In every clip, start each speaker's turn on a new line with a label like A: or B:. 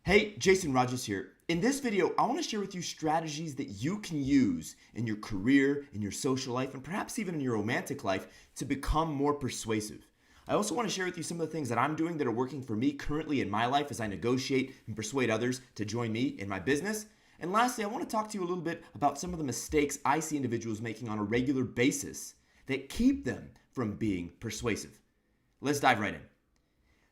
A: Hey, Jason Rogers here. In this video, I want to share with you strategies that you can use in your career, in your social life, and perhaps even in your romantic life to become more persuasive. I also want to share with you some of the things that I'm doing that are working for me currently in my life as I negotiate and persuade others to join me in my business. And lastly, I want to talk to you a little bit about some of the mistakes I see individuals making on a regular basis that keep them from being persuasive. Let's dive right in.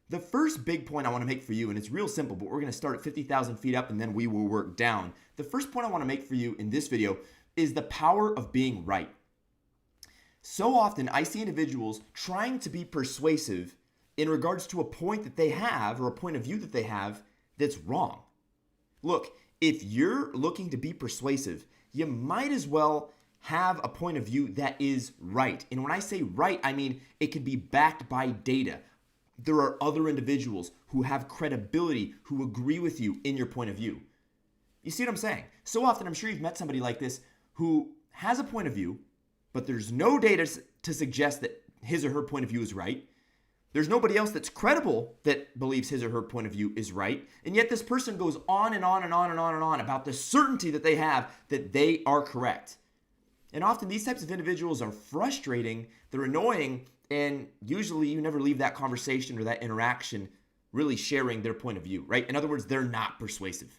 A: The first big point I want to make for you, and it's real simple, but we're going to start at 50,000 feet up and then we will work down. The first point I want to make for you in this video is the power of being right. So often I see individuals trying to be persuasive in regards to a point that they have or a point of view that they have that's wrong. Look, if you're looking to be persuasive, you might as well have a point of view that is right. And when I say right, I mean it could be backed by data. There are other individuals who have credibility, who agree with you in your point of view. You see what I'm saying? So often, I'm sure you've met somebody like this who has a point of view, but there's no data to suggest that his or her point of view is right. There's nobody else that's credible that believes his or her point of view is right. And yet this person goes on and on and on and on and on about the certainty that they have that they are correct. And often these types of individuals are frustrating, they're annoying, and usually you never leave that conversation or that interaction really sharing their point of view, right? In other words, they're not persuasive.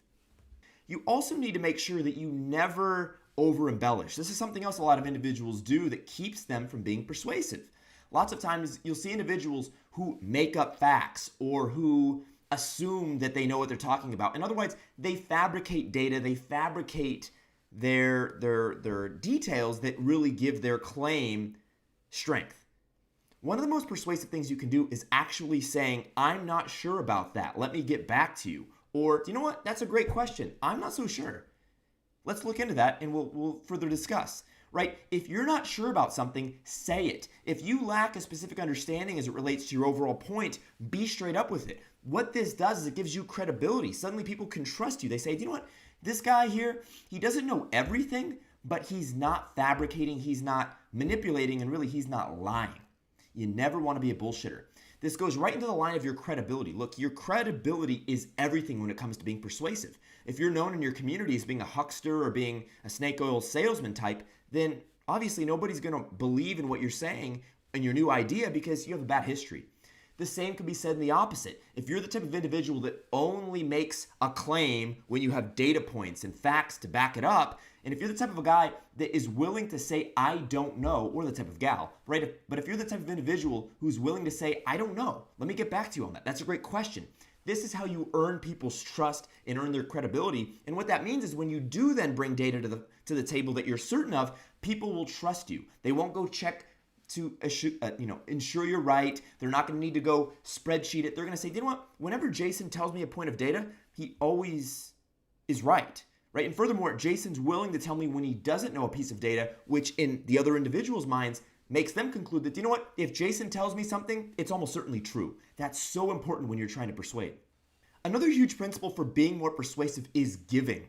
A: You also need to make sure that you never over-embellish. This is something else a lot of individuals do that keeps them from being persuasive. Lots of times you'll see individuals who make up facts or who assume that they know what they're talking about. In other words, they fabricate data, they fabricate their details that really give their claim strength. One of the most persuasive things you can do is actually saying, I'm not sure about that. Let me get back to you. Or, you know what? That's a great question. I'm not so sure. Let's look into that and we'll further discuss, right? If you're not sure about something, say it. If you lack a specific understanding as it relates to your overall point, be straight up with it. What this does is it gives you credibility. Suddenly people can trust you. They say, do you know what? This guy here, he doesn't know everything, but he's not fabricating, he's not manipulating, and really he's not lying. You never want to be a bullshitter. This goes right into the line of your credibility. Look, your credibility is everything when it comes to being persuasive. If you're known in your community as being a huckster or being a snake oil salesman type, then obviously nobody's going to believe in what you're saying and your new idea because you have a bad history. The same could be said in the opposite. If you're the type of individual that only makes a claim when you have data points and facts to back it up, and if you're the type of a guy that is willing to say, I don't know, or the type of gal, right? But if you're the type of individual who's willing to say, I don't know, let me get back to you on that. That's a great question. This is how you earn people's trust and earn their credibility. And what that means is when you do then bring data to the table that you're certain of, people will trust you. They won't go check to ensure you're right. They're not going to need to go spreadsheet it. They're going to say, you know what? Whenever Jason tells me a point of data, he always is right? And furthermore, Jason's willing to tell me when he doesn't know a piece of data, which in the other individual's minds makes them conclude that, you know what? If Jason tells me something, it's almost certainly true. That's so important when you're trying to persuade. Another huge principle for being more persuasive is giving.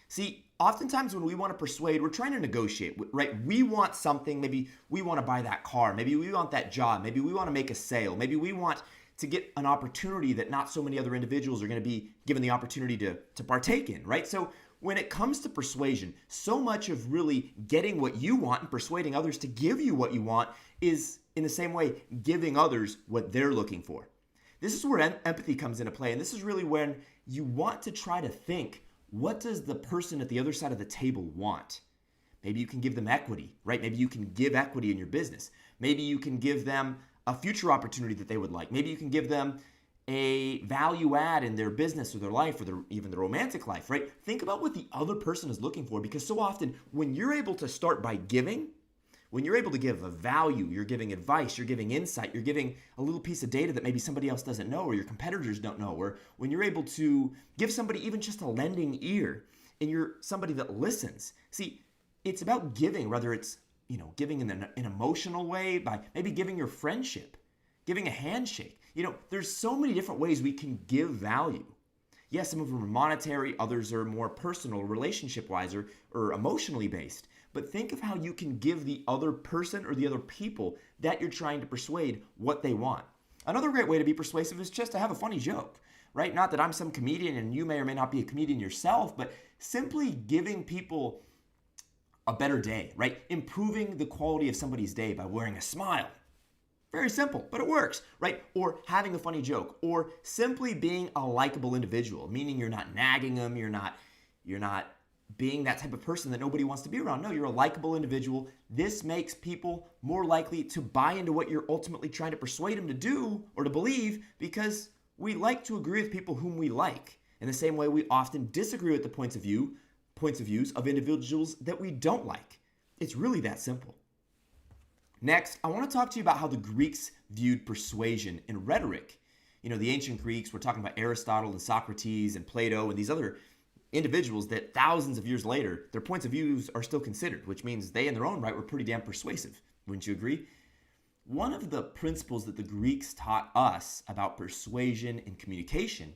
A: See, oftentimes when we want to persuade, we're trying to negotiate, right? We want something. Maybe we want to buy that car. Maybe we want that job. Maybe we want to make a sale. Maybe we want to get an opportunity that not so many other individuals are going to be given the opportunity to partake in, right? So when it comes to persuasion, so much of really getting what you want and persuading others to give you what you want is in the same way giving others what they're looking for. This is where empathy comes into play. And this is really when you want to try to think, what does the person at the other side of the table want? Maybe you can give them equity, right? Maybe you can give equity in your business. Maybe you can give them a future opportunity that they would like. Maybe you can give them a value add in their business or their life or even their romantic life, right? Think about what the other person is looking for, because so often when you're able to start by giving, when you're able to give a value, you're giving advice, you're giving insight, you're giving a little piece of data that maybe somebody else doesn't know or your competitors don't know, or when you're able to give somebody even just a lending ear and you're somebody that listens. See, it's about giving, whether it's giving in an emotional way by maybe giving your friendship, giving a handshake. There's so many different ways we can give value. Yes, some of them are monetary, others are more personal, relationship-wise, or emotionally based. But think of how you can give the other person or the other people that you're trying to persuade what they want. Another great way to be persuasive is just to have a funny joke, right? Not that I'm some comedian and you may or may not be a comedian yourself, but simply giving people a better day, right? Improving the quality of somebody's day by wearing a smile. Very simple, but it works, right? Or having a funny joke, or simply being a likable individual, meaning you're not nagging them, you're not being that type of person that nobody wants to be around. No, you're a likable individual. This makes people more likely to buy into what you're ultimately trying to persuade them to do or to believe, because we like to agree with people whom we like. In the same way, we often disagree with the points of views of individuals that we don't like. It's really that simple. Next, I want to talk to you about how the Greeks viewed persuasion and rhetoric. The ancient Greeks, we're talking about Aristotle and Socrates and Plato and these other individuals that thousands of years later, their points of views are still considered, which means they in their own right were pretty damn persuasive. Wouldn't you agree? One of the principles that the Greeks taught us about persuasion and communication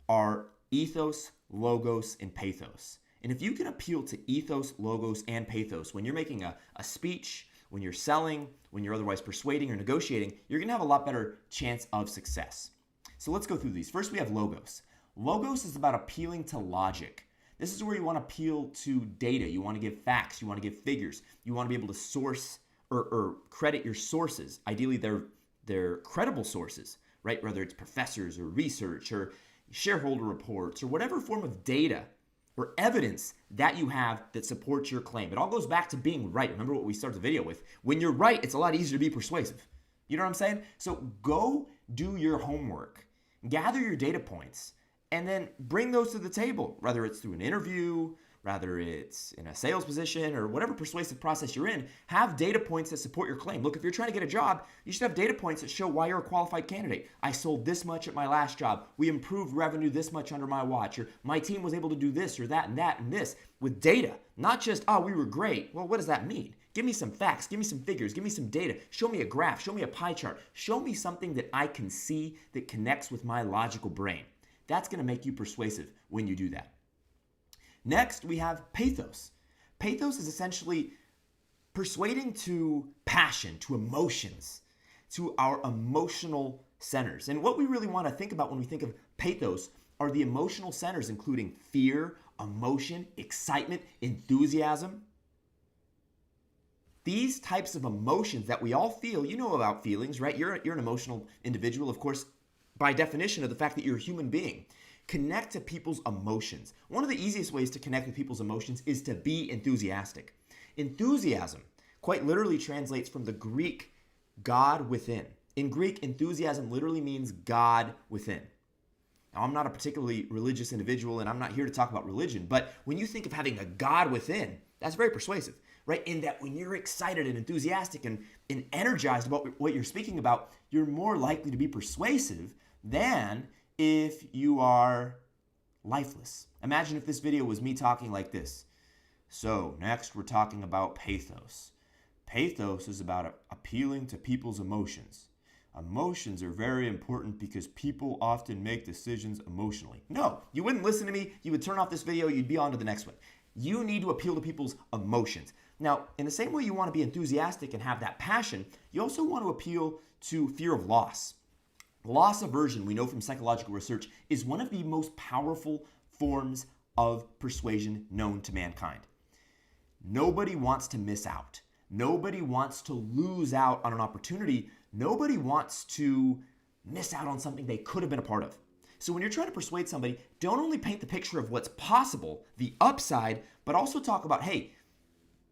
A: are ethos, logos, and pathos. And if you can appeal to ethos, logos, and pathos when you're making a speech, when you're selling, when you're otherwise persuading or negotiating, you're going to have a lot better chance of success. So let's go through these. First, we have logos. Logos is about appealing to logic. This is where you want to appeal to data. You want to give facts. You want to give figures. You want to be able to source or credit your sources. Ideally, they're credible sources, right? Whether it's professors or research or shareholder reports or whatever form of data or evidence that you have that supports your claim. It all goes back to being right. Remember what we started the video with. When you're right, it's a lot easier to be persuasive. You know what I'm saying? So go do your homework. Gather your data points and then bring those to the table, whether it's through an interview, whether it's in a sales position or whatever persuasive process you're in. Have data points that support your claim. Look, if you're trying to get a job, you should have data points that show why you're a qualified candidate. I sold this much at my last job. We improved revenue this much under my watch. Or my team was able to do this or that and this with data. Not just, oh, we were great. Well, what does that mean? Give me some facts. Give me some figures. Give me some data. Show me a graph. Show me a pie chart. Show me something that I can see that connects with my logical brain. That's going to make you persuasive when you do that. Next, we have pathos. Pathos is essentially persuading to passion, to emotions, to our emotional centers. And what we really want to think about when we think of pathos are the emotional centers, including fear, emotion, excitement, enthusiasm. These types of emotions that we all feel, you know about feelings, right? You're an emotional individual, of course, by definition of the fact that you're a human being. Connect to people's emotions. One of the easiest ways to connect with people's emotions is to be enthusiastic. Enthusiasm quite literally translates from the Greek God within. In Greek, enthusiasm literally means God within. Now, I'm not a particularly religious individual and I'm not here to talk about religion, but when you think of having a God within, that's very persuasive, right? In that when you're excited and enthusiastic and energized about what you're speaking about, you're more likely to be persuasive than if you are lifeless. Imagine if this video was me talking like this. So next we're talking about pathos. Pathos is about appealing to people's emotions. Emotions are very important because people often make decisions emotionally. No, you wouldn't listen to me. You would turn off this video. You'd be on to the next one. You need to appeal to people's emotions. Now, in the same way you want to be enthusiastic and have that passion, you also want to appeal to fear of loss. Loss aversion, we know from psychological research, is one of the most powerful forms of persuasion known to mankind. Nobody wants to miss out. Nobody wants to lose out on an opportunity. Nobody wants to miss out on something they could have been a part of. So when you're trying to persuade somebody, don't only paint the picture of what's possible, the upside, but also talk about, hey,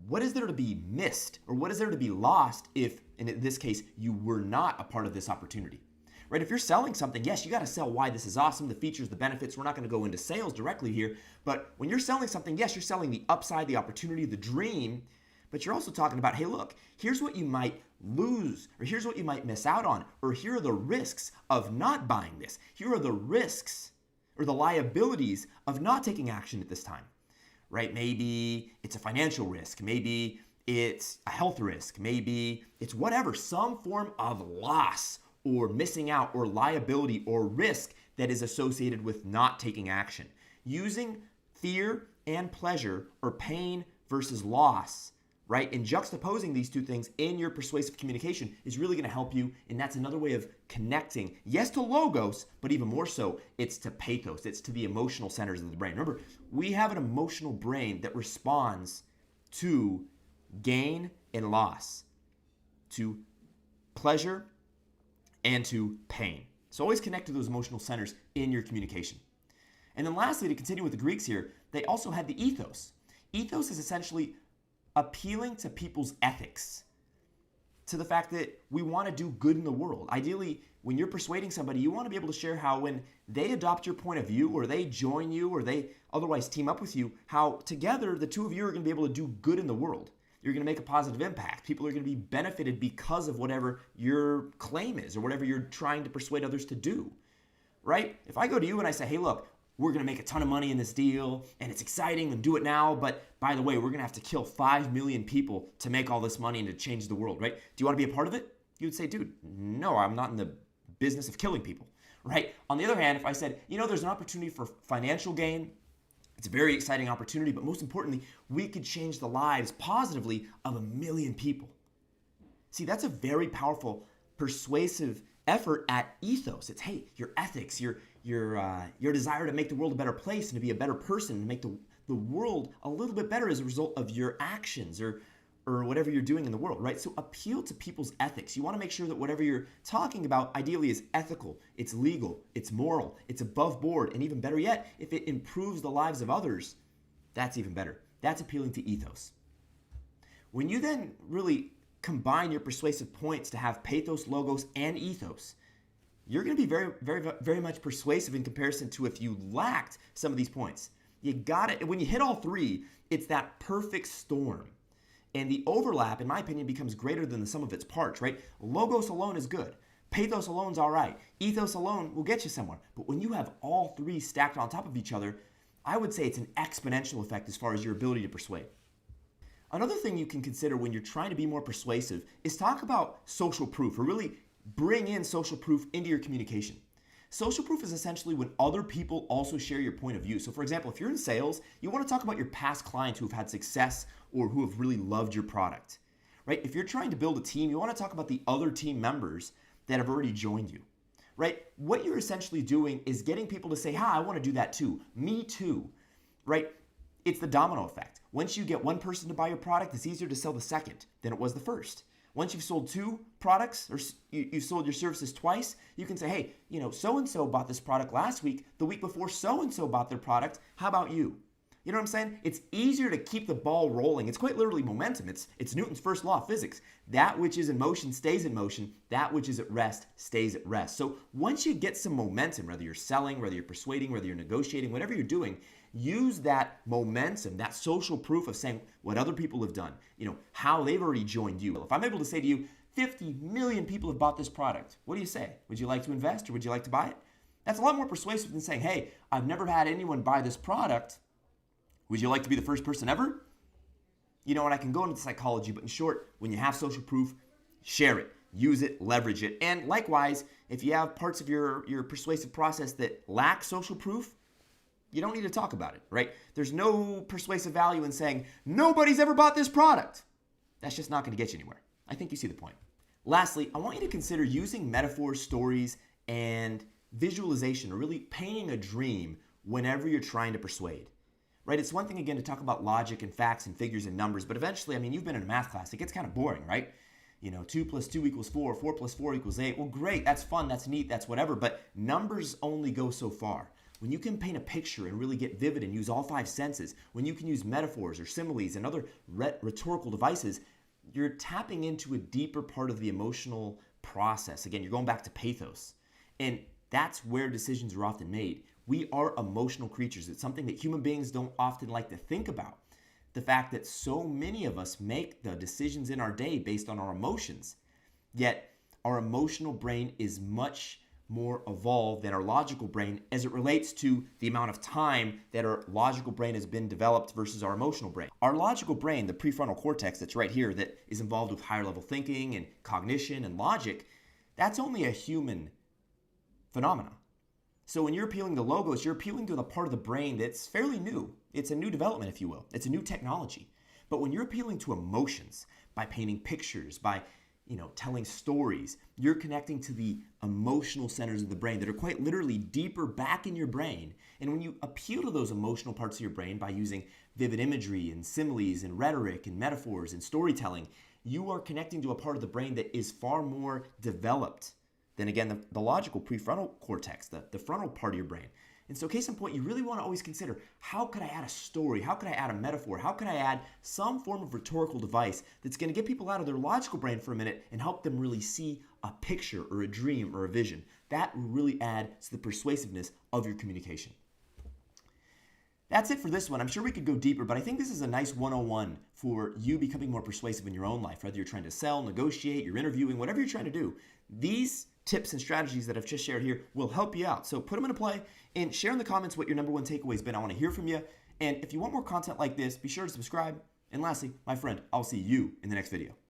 A: what is there to be missed? Or what is there to be lost if, in this case, you were not a part of this opportunity? Right? If you're selling something, yes, you got to sell why this is awesome, the features, the benefits. We're not going to go into sales directly here, but when you're selling something, yes, you're selling the upside, the opportunity, the dream, but you're also talking about, hey, look, here's what you might lose, or here's what you might miss out on, or here are the risks of not buying this. Here are the risks or the liabilities of not taking action at this time, right? Maybe it's a financial risk. Maybe it's a health risk. Maybe it's whatever, some form of loss or missing out or liability or risk that is associated with not taking action. Using fear and pleasure or pain versus loss right? And juxtaposing these two things in your persuasive communication is really going to help you. And that's another way of connecting, yes, to logos, but even more so, it's to pathos. It's to the emotional centers of the brain. Remember, we have an emotional brain that responds to gain and loss, to pleasure and to pain. So always connect to those emotional centers in your communication. And then lastly, to continue with the Greeks here, they also had the ethos. Ethos is essentially appealing to people's ethics, to the fact that we want to do good in the world. Ideally, when you're persuading somebody, you want to be able to share how when they adopt your point of view or they join you or they otherwise team up with you, how together the two of you are going to be able to do good in the world. You're going to make a positive impact. People are going to be benefited because of whatever your claim is or whatever you're trying to persuade others to do, right? If I go to you and I say, hey, look, we're going to make a ton of money in this deal and it's exciting and do it now, but by the way, we're going to have to kill 5 million people to make all this money and to change the world, right? Do you want to be a part of it? You would say, dude, no, I'm not in the business of killing people, right? On the other hand, if I said, there's an opportunity for financial gain, it's a very exciting opportunity, but most importantly, we could change the lives positively of 1 million people. See, that's a very powerful, persuasive effort at ethos. It's, hey, your ethics, your desire to make the world a better place and to be a better person and make the world a little bit better as a result of your actions or whatever you're doing in the world, right? So appeal to people's ethics. You want to make sure that whatever you're talking about ideally is ethical, it's legal, it's moral, it's above board, and even better yet, if it improves the lives of others, that's even better. That's appealing to ethos. When you then really combine your persuasive points to have pathos, logos, and ethos, you're going to be very, very, very much persuasive in comparison to if you lacked some of these points. You got it. When you hit all three, it's that perfect storm. And the overlap, in my opinion, becomes greater than the sum of its parts, right? Logos alone is good. Pathos alone is all right. Ethos alone will get you somewhere. But when you have all three stacked on top of each other, I would say it's an exponential effect as far as your ability to persuade. Another thing you can consider when you're trying to be more persuasive is talk about social proof, or really bring in social proof into your communication. Social proof is essentially when other people also share your point of view. So for example, if you're in sales, you want to talk about your past clients who have had success or who have really loved your product, right? If you're trying to build a team, you want to talk about the other team members that have already joined you, right? What you're essentially doing is getting people to say, I want to do that too. Me too, right? It's the domino effect. Once you get one person to buy your product, it's easier to sell the second than it was the first. Once you've sold 2 products or you've sold your services twice, you can say, hey, so-and-so bought this product last week. The week before, so-and-so bought their product. How about you? You know what I'm saying? It's easier to keep the ball rolling. It's quite literally momentum. It's Newton's first law of physics. That which is in motion stays in motion. That which is at rest stays at rest. So once you get some momentum, whether you're selling, whether you're persuading, whether you're negotiating, whatever you're doing, use that momentum, that social proof of saying what other people have done, how they've already joined you. If I'm able to say to you, 50 million people have bought this product, what do you say? Would you like to invest or would you like to buy it? That's a lot more persuasive than saying, hey, I've never had anyone buy this product. Would you like to be the first person ever? And I can go into psychology, but in short, when you have social proof, share it, use it, leverage it. And likewise, if you have parts of your persuasive process that lack social proof, you don't need to talk about it, right? There's no persuasive value in saying, nobody's ever bought this product. That's just not going to get you anywhere. I think you see the point. Lastly, I want you to consider using metaphors, stories, and visualization, or really painting a dream whenever you're trying to persuade, right? It's one thing, again, to talk about logic and facts and figures and numbers, but eventually, you've been in a math class. It gets kind of boring, right? 2 plus 2 equals 4, 4 plus 4 equals 8. Well, great, that's fun, that's neat, that's whatever, but numbers only go so far. When you can paint a picture and really get vivid and use all 5 senses, when you can use metaphors or similes and other rhetorical devices, you're tapping into a deeper part of the emotional process. Again, you're going back to pathos. And that's where decisions are often made. We are emotional creatures. It's something that human beings don't often like to think about. The fact that so many of us make the decisions in our day based on our emotions, yet our emotional brain is much more evolved than our logical brain as it relates to the amount of time that our logical brain has been developed versus our emotional brain. Our logical brain, the prefrontal cortex that's right here that is involved with higher level thinking and cognition and logic, that's only a human phenomenon. So when you're appealing to logos, you're appealing to the part of the brain that's fairly new. It's a new development, if you will. It's a new technology. But when you're appealing to emotions by painting pictures, by telling stories, you're connecting to the emotional centers of the brain that are quite literally deeper back in your brain. And when you appeal to those emotional parts of your brain by using vivid imagery and similes and rhetoric and metaphors and storytelling, you are connecting to a part of the brain that is far more developed than, again, the logical prefrontal cortex, the frontal part of your brain. And so case in point, you really want to always consider, how could I add a story? How could I add a metaphor? How could I add some form of rhetorical device that's going to get people out of their logical brain for a minute and help them really see a picture or a dream or a vision? That will really add to the persuasiveness of your communication. That's it for this one. I'm sure we could go deeper, but I think this is a nice 101 for you becoming more persuasive in your own life, whether you're trying to sell, negotiate, you're interviewing, whatever you're trying to do. These tips and strategies that I've just shared here will help you out. So put them into play and share in the comments what your number one takeaway has been. I want to hear from you. And if you want more content like this, be sure to subscribe. And lastly, my friend, I'll see you in the next video.